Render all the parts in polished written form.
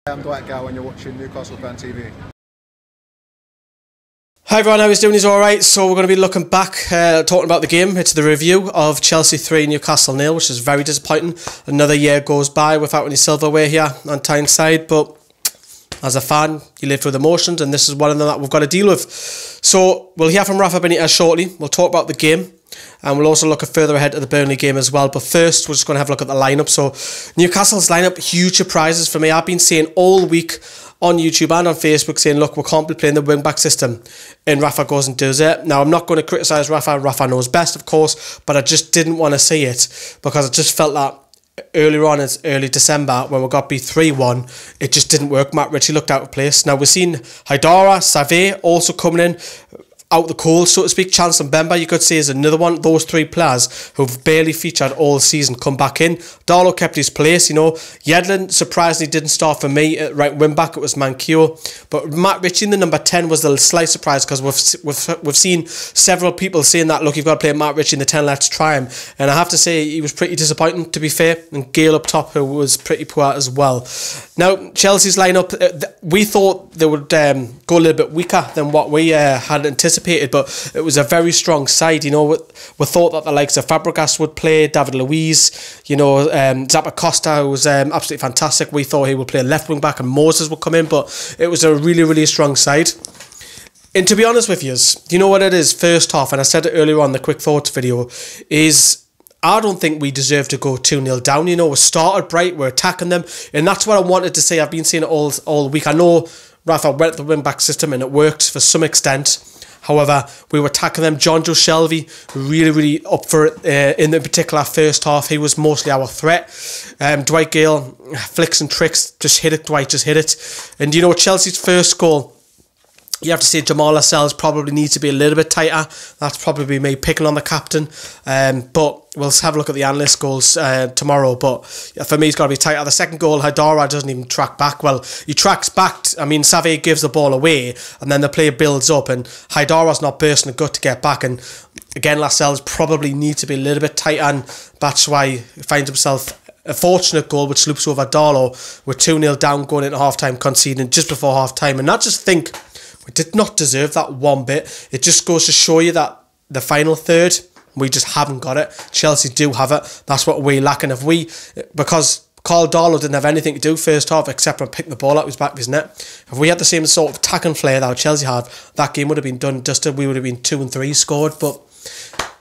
I'm Dwight Gow and you're watching Newcastle Fan TV. Hi everyone, how is doing? Is alright. So we're going to be looking back, talking about the game. It's the review of Chelsea 3, Newcastle 0, which is very disappointing. Another year goes by without any silverware here on Tyneside, but as a fan, you live with emotions, and this is one of them that we've got to deal with. So we'll hear from Rafa Benitez shortly. We'll talk about the game, and we'll also look further ahead at the Burnley game as well. But first, we're just going to have a look at the lineup. So Newcastle's lineup, huge surprises for me. I've been saying all week on YouTube and on Facebook saying, look, we can't be playing the wing-back system, and Rafa goes and does it. Now, I'm not going to criticise Rafa. Rafa knows best, of course, but I just didn't want to see it because I just felt that earlier on in early December when we got beat 3-1, it just didn't work. Matt Ritchie looked out of place. Now, we've seen Haidara, Save also coming in out the cold, so to speak. Chance and Bemba, you could say, is another one. Those three players who've barely featured all season come back in. Darlow kept his place, you know. Yedlin surprisingly didn't start for me at right wing back. It was Manquillo. But Matt Ritchie in the number 10 was the slight surprise because we've seen several people saying that, look, you've got to play Matt Ritchie in the 10, let's try him. And I have to say, he was pretty disappointing, to be fair. And Gale up top, who was pretty poor as well. Now, Chelsea's lineup, we thought they would go a little bit weaker than what we had anticipated, but it was a very strong side. You know, we thought that the likes of Fabregas would play, David Luiz, you know, Zappa Costa, who was absolutely fantastic. We thought he would play left wing back and Moses would come in, but it was a really, really strong side. And to be honest with you, you know what it is, first half, and I said it earlier on in the quick thoughts video, is I don't think we deserve to go 2-0 down. You know, we started bright, we're attacking them, and that's what I wanted to say. I've been saying it all week. I know Rafa went the wing-back system and it worked for some extent. However, we were attacking them. Jonjo Shelvey, really up for it in the particular first half. He was mostly our threat. Dwight Gale, flicks and tricks, just hit it, Dwight just hit it. And you know, Chelsea's first goal, you have to say Jamal Lascelles probably needs to be a little bit tighter. That's probably me picking on the captain. But we'll have a look at the analyst goals tomorrow. But for me, he's got to be tighter. The second goal, Haidara doesn't even track back. Well, he tracks back. I mean, Save gives the ball away, and then the play builds up, and Haidara's not bursting the gut to get back. And again, Lascelles probably needs to be a little bit tighter, and that's why he finds himself a fortunate goal which loops over Darlow. We're 2-0 down going into half-time, conceding just before half-time. And I just think we did not deserve that one bit. It just goes to show you that the final third, we just haven't got it. Chelsea do have it. That's what we're lacking. Because Carl Darlow didn't have anything to do first half except for pick the ball out of his back of his net. If we had the same sort of attack and flair that Chelsea had, that game would have been done dusted. We would have been 2 and 3 scored, but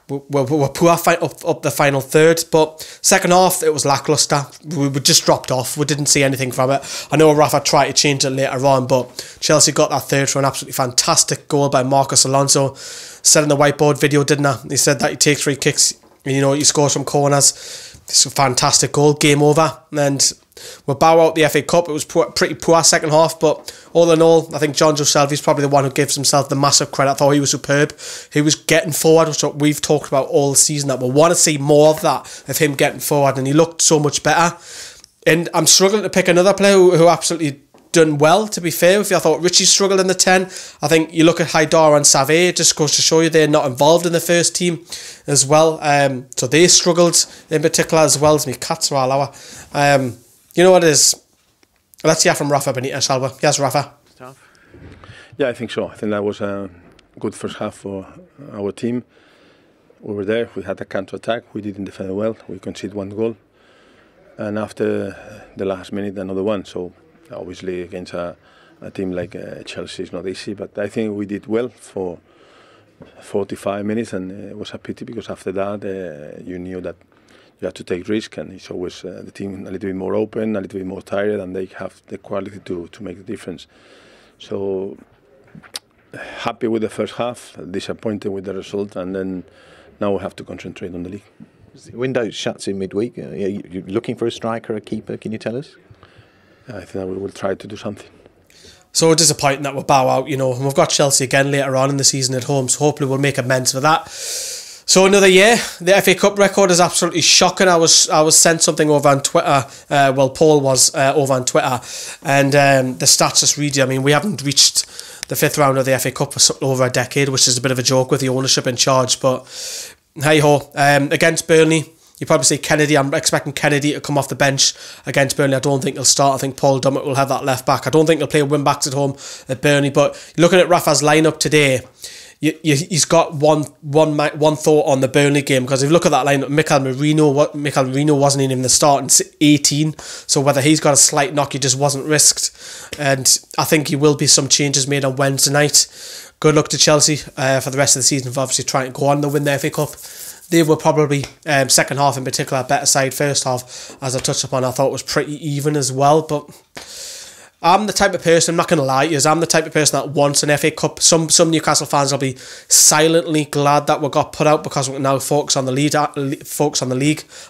we're poor up the final third. But second half, it was lacklustre. We just dropped off. We didn't see anything from it. I know Rafa tried to change it later on, but Chelsea got that third for an absolutely fantastic goal by Marcus Alonso. Said in the whiteboard video, didn't I? He said that he takes free kicks and, you know, he scores from corners. It's a fantastic goal. Game over. And we'll bow out the FA Cup. It was pretty poor second half, but all in all, I think Jonjo Shelvey's probably the one who gives himself the massive credit. I thought he was superb. He was getting forward, which we've talked about all season, that we want to see more of that, of him getting forward, and he looked so much better. And I'm struggling to pick another player who absolutely done well, to be fair with you. I thought Richie struggled in the 10. I think you look at Haidara and Save, it just goes to show you they're not involved in the first team as well. So they struggled in particular as well as me. Cats are all hour. You know what it is? Let's hear from Rafa Benitez, shall we? Yes, Rafa. Yeah, I think so. I think that was a good first half for our team. We were there, we had a counter-attack, we didn't defend well, we conceded 1 goal. And after the last minute, another one. So obviously against a team like Chelsea, it's not easy, but I think we did well for 45 minutes, and it was a pity because after that you knew that you have to take risk, and it's always the team a little bit more open, a little bit more tired, and they have the quality to make the difference. So happy with the first half, disappointed with the result, and then now we have to concentrate on the league. The window shuts in midweek. Are you looking for a striker, a keeper? Can you tell us? I think that we will try to do something. So disappointing that we'll bow out, you know, and we've got Chelsea again later on in the season at home, so hopefully we'll make amends for that. So another year, the FA Cup record is absolutely shocking. I was sent something over on Twitter. Well, Paul was over on Twitter, and the stats just read you. I mean, we haven't reached the 5th round of the FA Cup for over a decade, which is a bit of a joke with the ownership in charge. But hey ho, against Burnley, You probably see Kennedy. I'm expecting Kennedy to come off the bench against Burnley. I don't think he'll start. I think Paul Dummett will have that left back. I don't think he'll play wing backs at home at Burnley. But looking at Rafa's lineup today, he's got one thought on the Burnley game, because if you look at that lineup, Mikel Merino wasn't in the start in 18, so whether he's got a slight knock, he just wasn't risked. And I think there will be some changes made on Wednesday night. Good luck to Chelsea for the rest of the season for obviously trying to go on to win the FA Cup. They were probably, second half in particular, a better side. First half, as I touched upon, I thought was pretty even as well. But I'm the type of person, I'm not going to lie to you, I'm the type of person that wants an FA Cup. Some Newcastle fans will be silently glad that we got put out, because we can now focus on the league.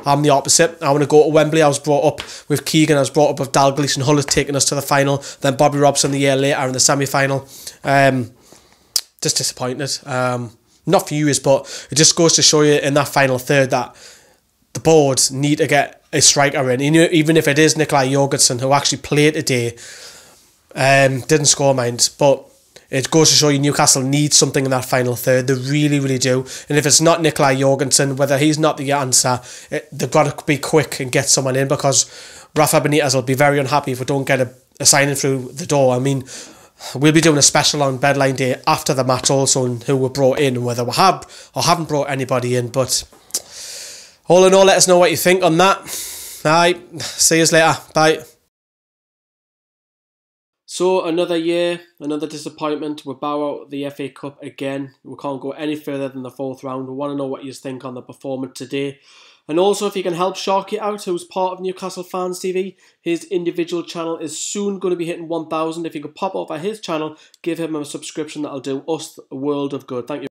I'm the opposite. I want to go to Wembley. I was brought up with Keegan, I was brought up with Dalglish and Hull taking us to the final, then Bobby Robson the year later in the semi-final. Just disappointed. Not for you, but it just goes to show you in that final third that the board need to get a striker in, even if it is Nikolai Jorgensen, who actually played today. Didn't score, mind, but it goes to show you Newcastle need something in that final third. They really, really do. And if it's not Nikolai Jorgensen, whether he's not the answer, they've got to be quick and get someone in, because Rafa Benitez will be very unhappy if we don't get a signing through the door. I mean, we'll be doing a special on Bedline Day after the match also, on who were brought in and whether we have or haven't brought anybody in. But all in all, let us know what you think on that. Alright, see you later. Bye. So another year, another disappointment. We bow out the FA Cup again. We can't go any further than the fourth round. We want to know what you think on the performance today. And also, if you can help Sharky out, who's part of Newcastle Fans TV, his individual channel is soon going to be hitting 1,000. If you could pop over his channel, give him a subscription, that'll do us a world of good. Thank you.